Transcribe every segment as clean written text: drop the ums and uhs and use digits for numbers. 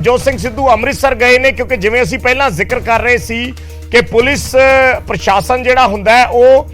नवजोत सिंह सिद्धू ਅੰਮ੍ਰਿਤਸਰ ਗਏ ਨੇ ਕਿਉਂਕਿ ਜਿਵੇਂ ਅਸੀਂ ਪਹਿਲਾਂ ਜ਼ਿਕਰ ਕਰ ਰਹੇ ਸੀ ਕਿ ਪੁਲਿਸ ਪ੍ਰਸ਼ਾਸਨ ਜਿਹੜਾ ਹੁੰਦਾ ਹੈ ਉਹ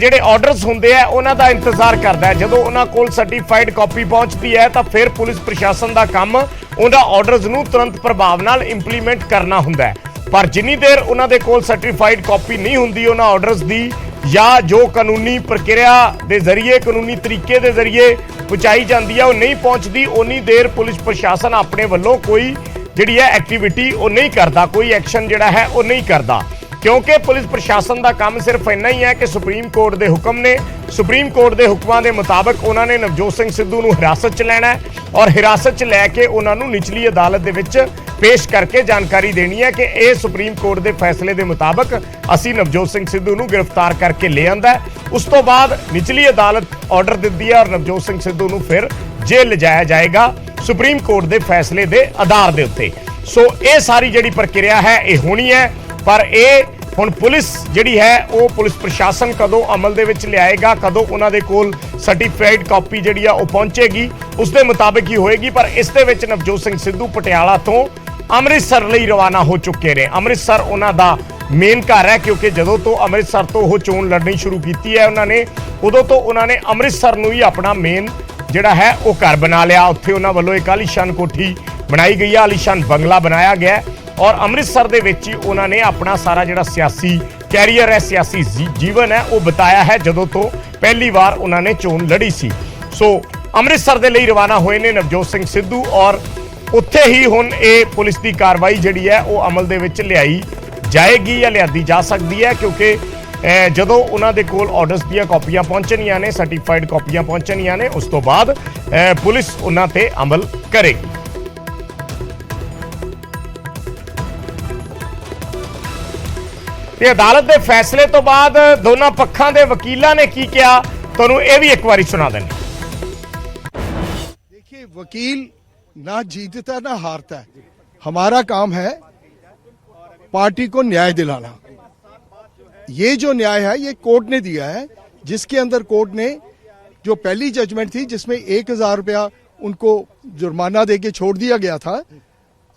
ਜਿਹੜੇ ਆਰਡਰਸ ਹੁੰਦੇ ਆ ਉਹਨਾਂ ਦਾ ਇੰਤਜ਼ਾਰ ਕਰਦਾ ਹੈ। ਜਦੋਂ ਉਹਨਾਂ ਕੋਲ ਸਰਟੀਫਾਈਡ ਕਾਪੀ ਪਹੁੰਚਦੀ ਹੈ ਤਾਂ ਫਿਰ ਪੁਲਿਸ ਪ੍ਰਸ਼ਾਸਨ ਦਾ ਕੰਮ ਉਹਨਾਂ ਆਰਡਰਸ ਨੂੰ ਤੁਰੰਤ ਪ੍ਰਭਾਵ ਨਾਲ ਇੰਪਲੀਮੈਂਟ ਕਰਨਾ ਹੁੰਦਾ ਹੈ। ਪਰ ਜਿੰਨੀ ਦੇਰ ਉਹਨਾਂ ਦੇ ਕੋਲ ਸਰਟੀਫਾਈਡ ਕਾਪੀ ਨਹੀਂ ਹੁੰਦੀ ਉਹਨਾਂ ਆਰਡਰਸ ਦੀ ਜਾਂ ਜੋ ਕਾਨੂੰਨੀ ਪ੍ਰਕਿਰਿਆ ਦੇ ਜ਼ਰੀਏ ਕਾਨੂੰਨੀ ਤਰੀਕੇ ਦੇ ਜ਼ਰੀਏ ਪਹੁੰਚਾਈ ਜਾਂਦੀ ਹੈ ਉਹ ਨਹੀਂ ਪਹੁੰਚਦੀ ਉਨੀ ਦੇਰ ਪੁਲਿਸ ਪ੍ਰਸ਼ਾਸਨ ਆਪਣੇ ਵੱਲੋਂ ਕੋਈ ਜਿਹੜੀ ਹੈ ਐਕਟੀਵਿਟੀ ਉਹ ਨਹੀਂ ਕਰਦਾ, ਕੋਈ ਐਕਸ਼ਨ ਜਿਹੜਾ ਹੈ ਉਹ ਨਹੀਂ ਕਰਦਾ। क्योंकि पुलिस प्रशासन का काम सिर्फ इन्ना ही है कि सुप्रीम कोर्ट के हुक्म ने सुप्रीम कोर्ट के हुक्मां के मुताबिक उन्होंने नवजोत सिंह सिद्धू नूं हिरासत च लैना है और हिरासत च लैके उन्होंने निचली अदालत दे विच पेश करके जानकारी देनी है कि यह सुप्रीम कोर्ट के फैसले के मुताबिक असी नवजोत सिंह सिद्धू नूं गिरफ्तार करके ले आंदा है। उस तो बाद निचली अदालत ऑर्डर दिंदी है और नवजोत सिंह सिद्धू नूं फिर जेल लिजाया जाएगा सुप्रीम कोर्ट के फैसले के आधार के उत्ते। सो ये सारी जिहड़ी प्रक्रिया है ये होनी है, पर यह ਹੁਣ ਪੁਲਿਸ ਜਿਹੜੀ ਹੈ ਉਹ ਪੁਲਿਸ ਪ੍ਰਸ਼ਾਸਨ ਕਦੋਂ ਅਮਲ ਦੇ ਵਿੱਚ ਲਿਆਏਗਾ, ਕਦੋਂ ਉਹਨਾਂ ਦੇ ਕੋਲ ਸਰਟੀਫਾਈਡ ਕਾਪੀ ਜਿਹੜੀ ਆ ਉਹ ਪਹੁੰਚੇਗੀ ਉਸ ਦੇ ਮੁਤਾਬਿਕ ਹੀ ਹੋਏਗੀ। ਪਰ ਇਸ ਦੇ ਵਿੱਚ ਨਵਜੋਤ ਸਿੰਘ ਸਿੱਧੂ ਪਟਿਆਲਾ ਤੋਂ ਅੰਮ੍ਰਿਤਸਰ ਲਈ ਰਵਾਨਾ ਹੋ ਚੁੱਕੇ ਨੇ। ਅੰਮ੍ਰਿਤਸਰ ਉਹਨਾਂ ਦਾ ਮੇਨ ਘਰ ਹੈ ਕਿਉਂਕਿ ਜਦੋਂ ਤੋਂ ਅੰਮ੍ਰਿਤਸਰ ਤੋਂ ਉਹ ਚੋਣ ਲੜਨੀ ਸ਼ੁਰੂ ਕੀਤੀ ਹੈ ਉਹਨਾਂ ਨੇ ਉਦੋਂ ਤੋਂ ਉਹਨਾਂ ਨੇ ਅੰਮ੍ਰਿਤਸਰ ਨੂੰ ਹੀ ਆਪਣਾ ਮੇਨ ਜਿਹੜਾ ਹੈ ਉਹ ਘਰ ਬਣਾ ਲਿਆ। ਉੱਥੇ ਉਹਨਾਂ ਵੱਲੋਂ ਇੱਕ ਆਲੀਸ਼ਾਨ ਕੋਠੀ ਬਣਾਈ ਗਈ ਹੈ, ਆਲੀਸ਼ਾਨ ਬੰਗਲਾ ਬਣਾਇਆ ਗਿਆ और अमृतसर ਦੇ ਵਿੱਚ ਹੀ ਉਹਨਾਂ ਨੇ ਆਪਣਾ ਸਾਰਾ ਜਿਹੜਾ ਸਿਆਸੀ ਕੈਰੀਅਰ ਹੈ ਸਿਆਸੀ ਜੀਵਨ ਹੈ ਉਹ ਬਤਾਇਆ ਹੈ ਜਦੋਂ ਤੋਂ ਪਹਿਲੀ ਵਾਰ ਉਹਨਾਂ ਨੇ ਚੋਣ ਲੜੀ ਸੀ। ਸੋ ਅੰਮ੍ਰਿਤਸਰ ਦੇ ਲਈ ਰਵਾਨਾ ਹੋਏ ਨੇ ਨਵਜੋਤ ਸਿੰਘ ਸਿੱਧੂ ਔਰ ਉੱਥੇ ਹੀ ਹੁਣ ਇਹ ਪੁਲਿਸ ਦੀ ਕਾਰਵਾਈ ਜਿਹੜੀ ਹੈ ਉਹ ਅਮਲ ਦੇ ਵਿੱਚ ਲਿਆਈ ਜਾਏਗੀ ਜਾਂ ਲਿਆਦੀ ਜਾ ਸਕਦੀ ਹੈ ਕਿਉਂਕਿ ਜਦੋਂ ਉਹਨਾਂ ਦੇ ਕੋਲ ਆਰਡਰਸ ਦੀਆਂ ਕਾਪੀਆਂ ਪਹੁੰਚਣੀਆਂ ਨੇ ਸਰਟੀਫਾਈਡ ਕਾਪੀਆਂ ਪਹੁੰਚਣੀਆਂ ਨੇ ਉਸ ਤੋਂ ਬਾਅਦ ਪੁਲਿਸ ਉਹਨਾਂ ਤੇ ਅਮਲ ਕਰੇਗੀ। ਤੇ ਅਦਾਲਤ ਦੇ ਫੈਸਲੇ ਤੋਂ ਬਾਅਦ ਦੋਨਾਂ ਪੱਖਾਂ ਦੇ ਵਕੀਲਾਂ ਨੇ ਕੀ ਕਿਹਾ ਤੁਹਾਨੂੰ ਇਹ ਵੀ ਇੱਕ ਵਾਰੀ ਸੁਣਾ ਦਿੰਦੇ। देखिए वकील ना जीतता ना हारता है, हमारा काम है पार्टी को न्याय दिलाना। ये जो न्याय है ये कोर्ट ने दिया है, जिसके अंदर कोर्ट ने जो पहली जजमेंट थी जिसमें 1000 रुपया उनको जुर्माना देके छोड़ दिया गया था,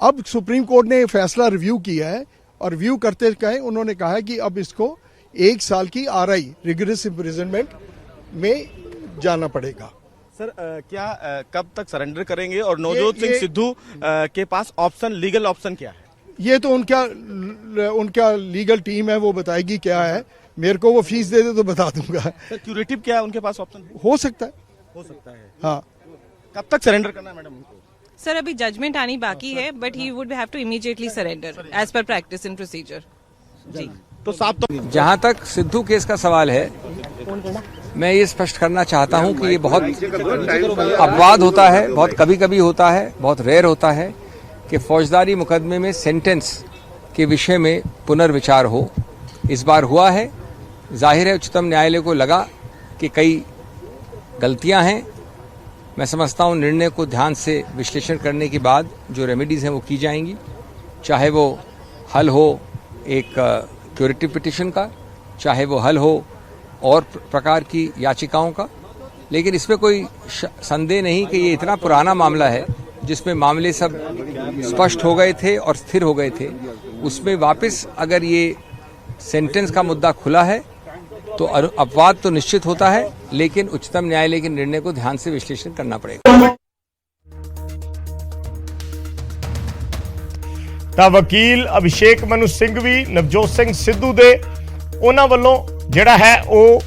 अब सुप्रीम कोर्ट ने फैसला रिव्यू किया है और रिव्यू करते कहे उन्होंने कहा है कि अब इसको 1 साल की आरआई रिगरस इम्प्रिजनमेंट में जाना पड़ेगा। सर क्या कब तक सरेंडर करेंगे और नवजोत सिंह सिद्धू के पास ऑप्शन लीगल ऑप्शन क्या है? ये तो उनका लीगल टीम है वो बताएगी क्या है, मेरे को वो फीस दे दे तो बता दूंगा। सर क्यूरेटिव क्या है उनके पास ऑप्शन? हो सकता है हाँ। कब तक सरेंडर करना है मैडम उनको? सर अभी जजमेंट आनी बाकी है but he would have to immediately surrender as per practice in procedure. जी तो साफ तो जहां तक सिद्धू केस का सवाल है मैं ये स्पष्ट करना चाहता हूं कि ये बहुत अपवाद होता है, बहुत कभी कभी होता है, बहुत रेयर होता है कि फौजदारी मुकदमे में सेंटेंस के विषय में पुनर्विचार हो। इस बार हुआ है। जाहिर है उच्चतम न्यायालय को लगा कि कई गलतियां हैं। मैं समझता हूं निर्णय को ध्यान से विश्लेषण करने के बाद जो रेमेडीज हैं वो की जाएंगी, चाहे वो हल हो एक क्यूरेटिव पिटिशन का, चाहे वो हल हो और प्रकार की याचिकाओं का। लेकिन इसमें कोई संदेह नहीं कि ये इतना पुराना मामला है जिसमें मामले सब स्पष्ट हो गए थे और स्थिर हो गए थे, उसमें वापस अगर ये सेंटेंस का मुद्दा खुला है तो अपवाद तो निश्चित होता है, लेकिन उच्चतम न्यायालय के निर्णय को ध्यान से विश्लेषण करना पड़ेगा। ਤਾਂ ਵਕੀਲ ਅਭਿਸ਼ੇਕ ਮਨੂ ਸਿੰਘ ਵੀ ਨਵਜੋਤ ਸਿੰਘ ਸਿੱਧੂ ਦੇ ਉਹਨਾਂ ਵੱਲੋਂ ਜਿਹੜਾ ਹੈ ਉਹ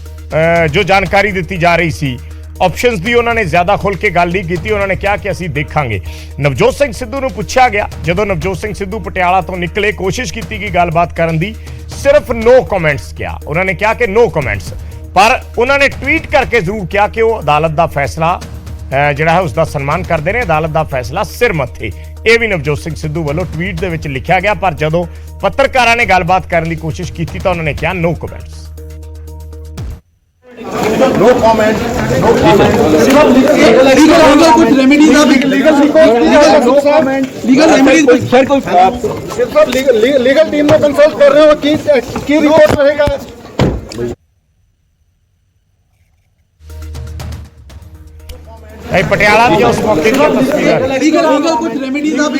ਜੋ ਜਾਣਕਾਰੀ ਦਿੱਤੀ ਜਾ ਰਹੀ ਸੀ ਆਪਸ਼ਨਸ ਦੀ ਉਹਨਾਂ ਨੇ ਜ਼ਿਆਦਾ ਖੁੱਲ ਕੇ ਗੱਲ ਨਹੀਂ ਕੀਤੀ। ਉਹਨਾਂ ਨੇ ਕਿਹਾ ਕਿ ਅਸੀਂ ਦੇਖਾਂਗੇ। ਨਵਜੋਤ ਸਿੰਘ ਸਿੱਧੂ ਨੂੰ ਪੁੱਛਿਆ ਗਿਆ ਜਦੋਂ ਨਵਜੋਤ ਸਿੰਘ ਸਿੱਧੂ ਪਟਿਆਲਾ ਤੋਂ ਨਿਕਲੇ ਕੋਸ਼ਿਸ਼ ਕੀਤੀ ਗਈ ਗੱਲਬਾਤ ਕਰਨ ਦੀ, ਸਿਰਫ ਨੋ ਕਮੈਂਟਸ ਕਿਹਾ। ਉਹਨਾਂ ਨੇ ਕਿਹਾ ਕਿ ਨੋ ਕਮੈਂਟਸ, ਪਰ ਉਹਨਾਂ ਨੇ ਟਵੀਟ ਕਰਕੇ ਜ਼ਰੂਰ ਕਿਹਾ ਕਿ ਉਹ ਅਦਾਲਤ ਦਾ ਫੈਸਲਾ ਜਿਹੜਾ ਹੈ ਉਸ ਦਾ ਸਨਮਾਨ ਕਰਦੇ ਨੇ, ਅਦਾਲਤ ਦਾ ਫੈਸਲਾ ਸਿਰ ਮੱਥੇ। ਇਹ ਵੀ ਨਵਜੋਤ ਸਿੰਘ ਸਿੱਧੂ ਵੱਲੋਂ ਟਵੀਟ ਦੇ ਵਿੱਚ ਲਿਖਿਆ ਗਿਆ। ਪਰ ਜਦੋਂ ਪੱਤਰਕਾਰਾਂ ਨੇ ਗੱਲਬਾਤ ਕਰਨ ਦੀ ਕੋਸ਼ਿਸ਼ ਕੀਤੀ ਤਾਂ ਉਹਨਾਂ ਨੇ ਕਿਹਾ no comments. No comment, no comment. Legal कुछ रेमेडीज आप legal no comment legal remedies sir कोई सिर्फ लीगल टीम में कंसल्ट कर रहे हो की रिपोर्ट रहेगा। ਇਹ ਪਟਿਆਲਾ ਦੀਆਂ ਉਸ ਮੌਕੇ ਦੀਆਂ ਤਸਵੀਰਾਂ ਨੇ। लीगल कुछ रेमेडीज आप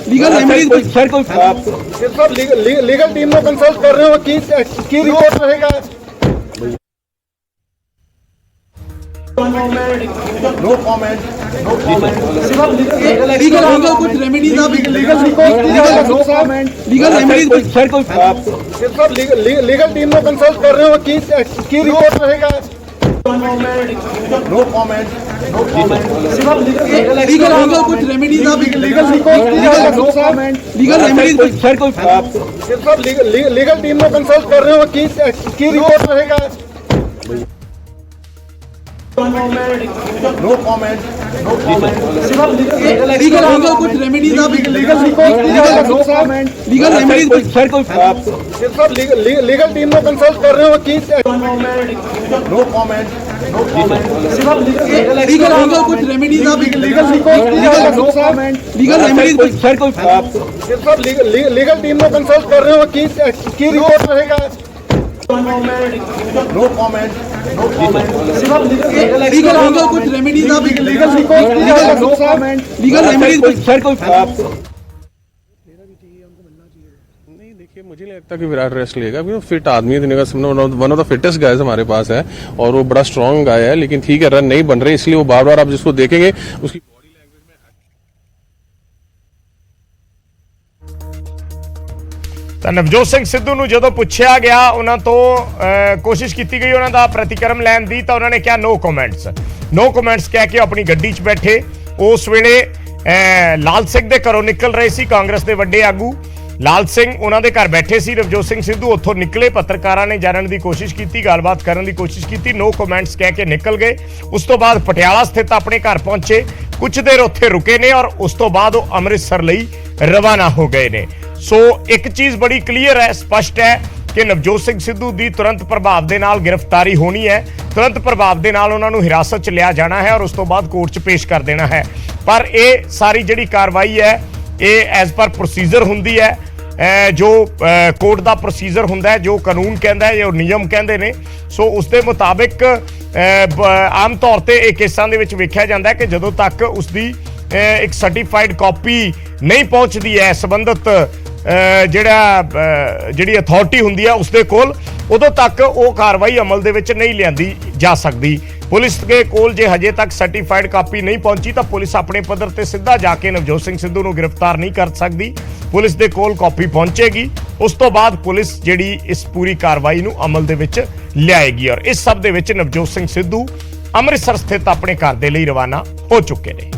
लीगल रेमेडीज सर कोई सब लीगल टीम में कंसल्ट कर रहे हो की रिपोर्ट रहेगा नो कमेंट लीगल कुछ रेमेडीज आप लीगल रेमेडीज सर कोई सब लीगल टीम में कंसल्ट कर रहे हो की रिपोर्ट रहेगा नो कमेंट लीगल कुछ रेमेडीज आप लीगल रेमेडीज सर कोई सब लीगल टीम में कंसल्ट कर रहे हो की रिपोर्ट रहेगा नो कमेंट लीगल कुछ रेमेडीज आप लीगल रेमेडीज सर कोई सब लीगल टीम में कंसल्ट कर रहे हो की नो कमेंट लीगल कुछ रेमेडीज आप लीगल रेमेडीज सर कोई सब लीगल टीम में कंसल्ट कर रहे हो की रिपोर्ट रहेगा नो कमेंट लीगल कुछ रेमेडीज आप लीगल रेमेडीज सर कोई नहीं देखिए मुझे नहीं लगता कि विराट रेस्ट लेगा क्योंकि वो फिट आदमी है दुनिया का one of the fittest guys हमारे पास है और वो बड़ा स्ट्रांग गाय है लेकिन ठीक है रन नहीं बन रहे इसलिए वो बार बार आप जिसको देखेंगे उसकी ਤਾਂ ਨਵਜੋਤ ਸਿੰਘ ਸਿੱਧੂ ਨੂੰ ਜਦੋਂ ਪੁੱਛਿਆ ਗਿਆ ਉਹਨਾਂ ਤੋਂ ਕੋਸ਼ਿਸ਼ ਕੀਤੀ ਗਈ ਉਹਨਾਂ ਦਾ ਪ੍ਰਤੀਕਰਮ ਲੈਣ ਦੀ ਤਾਂ ਉਹਨਾਂ ਨੇ ਕਿਹਾ ਨੋ ਕਮੈਂਟਸ ਕਹਿ ਕੇ ਆਪਣੀ ਗੱਡੀ 'ਚ ਬੈਠੇ। ਉਸ ਵੇਲੇ ਲਾਲ ਸਿੰਘ ਦੇ ਘਰੋਂ ਨਿਕਲ ਰਹੇ ਸੀ ਕਾਂਗਰਸ ਦੇ ਵੱਡੇ ਆਗੂ ਲਾਲ ਸਿੰਘ ਉਹਨਾਂ ਦੇ ਘਰ ਬੈਠੇ ਸੀ। ਨਵਜੋਤ ਸਿੰਘ ਸਿੱਧੂ ਉੱਥੋਂ ਨਿਕਲੇ, ਪੱਤਰਕਾਰਾਂ ਨੇ ਜਾਣਨ ਦੀ ਕੋਸ਼ਿਸ਼ ਕੀਤੀ, ਗੱਲਬਾਤ ਕਰਨ ਦੀ ਕੋਸ਼ਿਸ਼ ਕੀਤੀ, ਨੋ ਕਮੈਂਟਸ ਕਹਿ ਕੇ ਨਿਕਲ ਗਏ। ਉਸ ਤੋਂ ਬਾਅਦ ਪਟਿਆਲਾ ਸਥਿਤ ਆਪਣੇ ਘਰ ਪਹੁੰਚੇ, ਕੁਝ ਦੇਰ ਉੱਥੇ ਰੁਕੇ ਨੇ ਔਰ ਉਸ ਤੋਂ ਬਾਅਦ ਉਹ ਅੰਮ੍ਰਿਤਸਰ ਲਈ ਰਵਾਨਾ ਹੋ ਗਏ ਨੇ। ਸੋ ਇੱਕ ਚੀਜ਼ ਬੜੀ ਕਲੀਅਰ ਹੈ, ਸਪਸ਼ਟ ਹੈ ਕਿ ਨਵਜੋਤ ਸਿੰਘ ਸਿੱਧੂ ਦੀ ਤੁਰੰਤ ਪ੍ਰਭਾਵ ਦੇ ਨਾਲ ਗ੍ਰਿਫਤਾਰੀ ਹੋਣੀ ਹੈ, ਤੁਰੰਤ ਪ੍ਰਭਾਵ ਦੇ ਨਾਲ ਉਹਨਾਂ ਨੂੰ ਹਿਰਾਸਤ 'ਚ ਲਿਆ ਜਾਣਾ ਹੈ ਔਰ ਉਸ ਤੋਂ ਬਾਅਦ ਕੋਰਟ 'ਚ ਪੇਸ਼ ਕਰ ਦੇਣਾ ਹੈ। ਪਰ ਇਹ ਸਾਰੀ ਜਿਹੜੀ ਕਾਰਵਾਈ ਹੈ ਇਹ ਐਜ਼ ਪਰ ਪ੍ਰੋਸੀਜਰ ਹੁੰਦੀ ਹੈ, ਜੋ ਕੋਰਟ ਦਾ ਪ੍ਰੋਸੀਜਰ ਹੁੰਦਾ ਹੈ, ਜੋ ਕਾਨੂੰਨ ਕਹਿੰਦਾ ਹੈ, ਜੋ ਨਿਯਮ ਕਹਿੰਦੇ ਨੇ। ਸੋ ਉਸ ਦੇ ਮੁਤਾਬਿਕ ਆਮ ਤੌਰ ਤੇ ਇਹ ਕੇਸਾਂ ਦੇ ਵਿੱਚ ਵੇਖਿਆ ਜਾਂਦਾ ਹੈ ਕਿ ਜਦੋਂ ਤੱਕ ਉਸਦੀ ਇੱਕ ਸਰਟੀਫਾਈਡ ਕਾਪੀ ਨਹੀਂ ਪਹੁੰਚਦੀ ਹੈ ਸੰਬੰਧਿਤ ਜਿਹੜੀ ਅਥਾਰਟੀ ਹੁੰਦੀ ਹੈ ਉਸਦੇ ਕੋਲ, ਉਦੋਂ ਤੱਕ ਉਹ ਕਾਰਵਾਈ ਅਮਲ ਦੇ ਵਿੱਚ ਨਹੀਂ ਲਿਆਂਦੀ ਜਾ ਸਕਦੀ। ਪੁਲਿਸ ਦੇ ਕੋਲ ਜੇ ਹਜੇ ਤੱਕ ਸਰਟੀਫਾਈਡ ਕਾਪੀ ਨਹੀਂ ਪਹੁੰਚੀ ਤਾਂ ਪੁਲਿਸ ਆਪਣੇ ਪੱਧਰ ਤੇ ਸਿੱਧਾ ਜਾ ਕੇ ਨਵਜੋਤ ਸਿੰਘ ਸਿੱਧੂ ਨੂੰ ਗ੍ਰਿਫਤਾਰ ਨਹੀਂ ਕਰ ਸਕਦੀ। ਪੁਲਿਸ ਦੇ ਕੋਲ ਕਾਪੀ ਪਹੁੰਚੇਗੀ, ਉਸ ਤੋਂ ਬਾਅਦ ਪੁਲਿਸ ਜਿਹੜੀ ਇਸ ਪੂਰੀ ਕਾਰਵਾਈ ਨੂੰ ਅਮਲ ਦੇ ਵਿੱਚ ਲਿਆਏਗੀ ਔਰ ਇਸ ਸਭ ਦੇ ਵਿੱਚ ਨਵਜੋਤ ਸਿੰਘ ਸਿੱਧੂ ਅੰਮ੍ਰਿਤਸਰ ਸਥਿਤ ਆਪਣੇ ਘਰ ਦੇ ਲਈ ਰਵਾਨਾ ਹੋ ਚੁੱਕੇ ਨੇ।